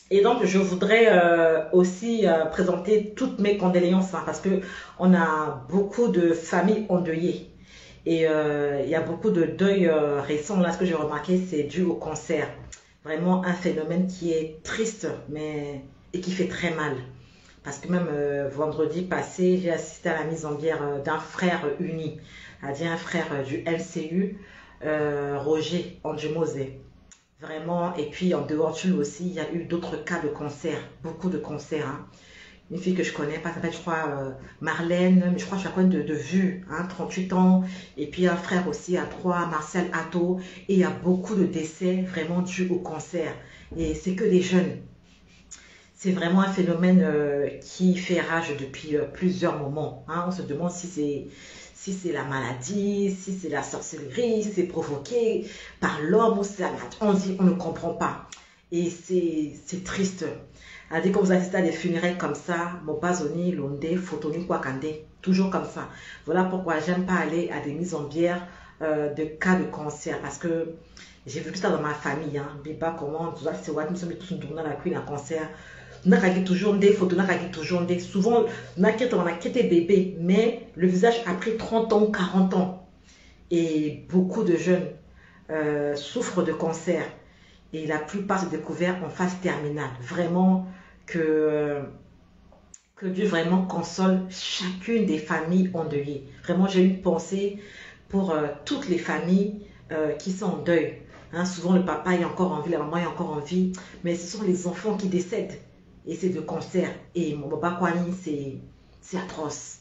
Et donc, je voudrais aussi présenter toutes mes condoléances hein, parce que on a beaucoup de familles endeuillées. Et il y a beaucoup de deuils récents. Là, ce que j'ai remarqué, c'est dû au cancer. Vraiment un phénomène qui est triste mais, et qui fait très mal. Parce que même vendredi passé, j'ai assisté à la mise en bière d'un frère uni, c'est-à-dire un frère du LCU, Roger Andjemosé. Vraiment, et puis en dehors de lui aussi, il y a eu d'autres cas de cancer, beaucoup de cancers. Hein. Une fille que je connais pas, s'appelle je crois Marlène, mais je crois que je la connais de vue, hein, 38 ans. Et puis un frère aussi à 3, Marcel Atto. Et il y a beaucoup de décès vraiment dus au cancer. Et c'est que des jeunes. C'est vraiment un phénomène qui fait rage depuis plusieurs moments. Hein. On se demande si c'est la maladie, si c'est la sorcellerie, si c'est provoqué par l'homme ou c'est la nature. On ne comprend pas. Et c'est triste. Dès que vous assistez à des funérailles comme ça, Mobazoni, Londe, Fotoni, Kwakande, toujours comme ça. Voilà pourquoi j'aime pas aller à des mises en bière de cas de cancer parce que j'ai vu ça dans ma famille. Hein. Biba, comment, c'est what, nous sommes tous dans la cuisine, un cancer. N'a toujours des photos, n'a toujours des. Souvent, on a quitté bébé, mais le visage a pris 30 ans, 40 ans. Et beaucoup de jeunes souffrent de cancer. Et la plupart se découverts en phase terminale. Vraiment que Dieu vraiment console chacune des familles endeuillées. Vraiment, j'ai une pensée pour toutes les familles qui sont en deuil. Hein, souvent, le papa est encore en vie, la maman est encore en vie, mais ce sont les enfants qui décèdent. Et c'est de cancer. Et mon papa Kwani, c'est atroce.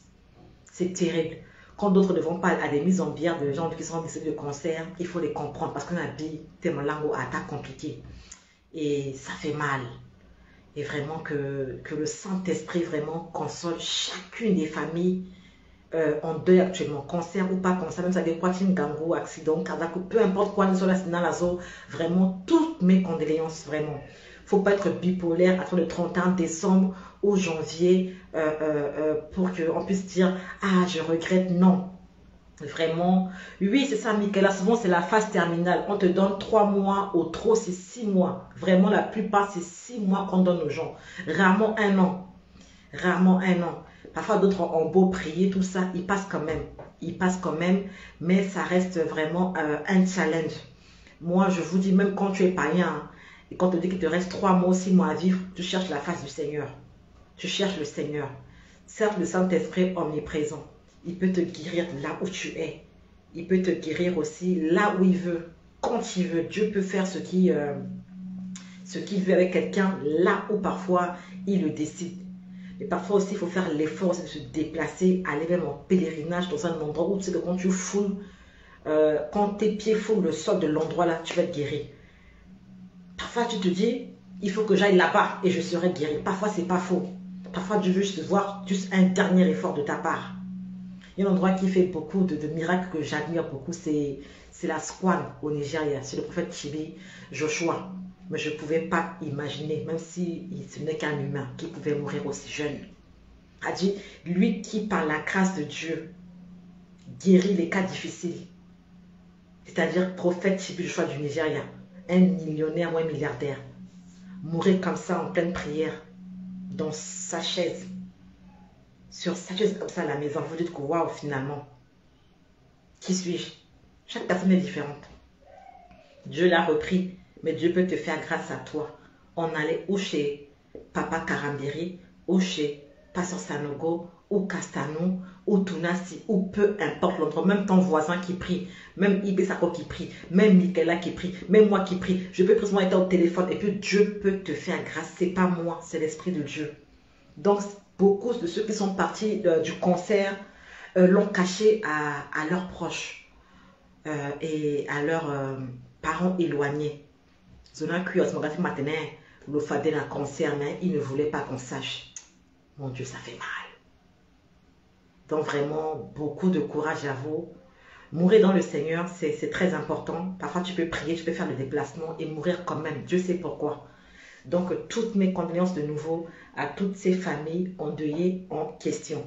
C'est terrible. Quand d'autres ne vont pas à des mises en bière de gens qui sont décédés de cancer, il faut les comprendre parce qu'on a dit tellement langue à attaque compliquée. Et ça fait mal. Et vraiment que le Saint-Esprit vraiment console chacune des familles en deuil actuellement, cancer ou pas cancer, même ça dépend de gango, accident, cardiaque, peu importe quoi, nous sommes là, la zone, vraiment toutes mes condoléances, vraiment. Faut pas être bipolaire entre le 31 décembre ou janvier pour qu'on puisse dire ah je regrette, non. Vraiment, oui, c'est ça, Michaela. Souvent, c'est la phase terminale. On te donne 3 mois, au trop, c'est 6 mois. Vraiment, la plupart, c'est 6 mois qu'on donne aux gens. Rarement un an. Rarement un an. Parfois, d'autres ont beau prier, tout ça, ils passent quand même. Ils passent quand même, mais ça reste vraiment un challenge. Moi, je vous dis, même quand tu es païen, hein, et quand on te dit qu'il te reste 3 mois, 6 mois à vivre, tu cherches la face du Seigneur. Tu cherches le Seigneur. Certes, le Saint-Esprit est omniprésent. Il peut te guérir là où tu es. Il peut te guérir aussi là où il veut, quand il veut. Dieu peut faire ce qu'il veut avec quelqu'un là où parfois il le décide. Mais parfois aussi, il faut faire l'effort de se déplacer, aller même en pèlerinage dans un endroit où tu sais que quand tu foules, quand tes pieds foulent le sol de l'endroit là, tu vas être guéri. Parfois, tu te dis, il faut que j'aille là-bas et je serai guéri. Parfois, c'est pas faux. Parfois, Dieu veut juste voir juste un dernier effort de ta part. Il y a un endroit qui fait beaucoup de miracles que j'admire beaucoup, c'est la Squan au Nigeria. C'est le prophète Chibi Joshua. Mais je ne pouvais pas imaginer, même si ce n'est qu'un humain, qui pouvait mourir aussi jeune. A dit, lui qui, par la grâce de Dieu, guérit les cas difficiles. C'est-à-dire prophète Chibi Joshua du Nigeria, un millionnaire ou un milliardaire, mourir comme ça en pleine prière, dans sa chaise, sur sa chaise comme ça à la maison. Vous dites que waouh, finalement, qui suis-je? Chaque personne est différente. Dieu l'a repris, mais Dieu peut te faire grâce à toi. On allait ou chez Papa Karambiri, ou chez Pasteur Sanogo, ou Castanou, ou Tunasi, ou peu importe l'endroit, même ton voisin qui prie, même Ibe Sako qui prie, même Michaela qui prie, même moi qui prie. Je peux précisément être au téléphone et puis Dieu peut te faire grâce. C'est pas moi, c'est l'Esprit de Dieu. Donc, beaucoup de ceux qui sont partis du concert l'ont caché à leurs proches et à leurs parents éloignés. Zona Kuyos, Mogati Matenin, le fadé d'un concert, mais il ne voulait pas qu'on sache. Mon Dieu, ça fait mal. Donc, vraiment, beaucoup de courage à vous. Mourir dans le Seigneur, c'est très important. Parfois, tu peux prier, tu peux faire le déplacement et mourir quand même. Dieu sait pourquoi. Donc, toutes mes condoléances de nouveau à toutes ces familles endeuillées en question.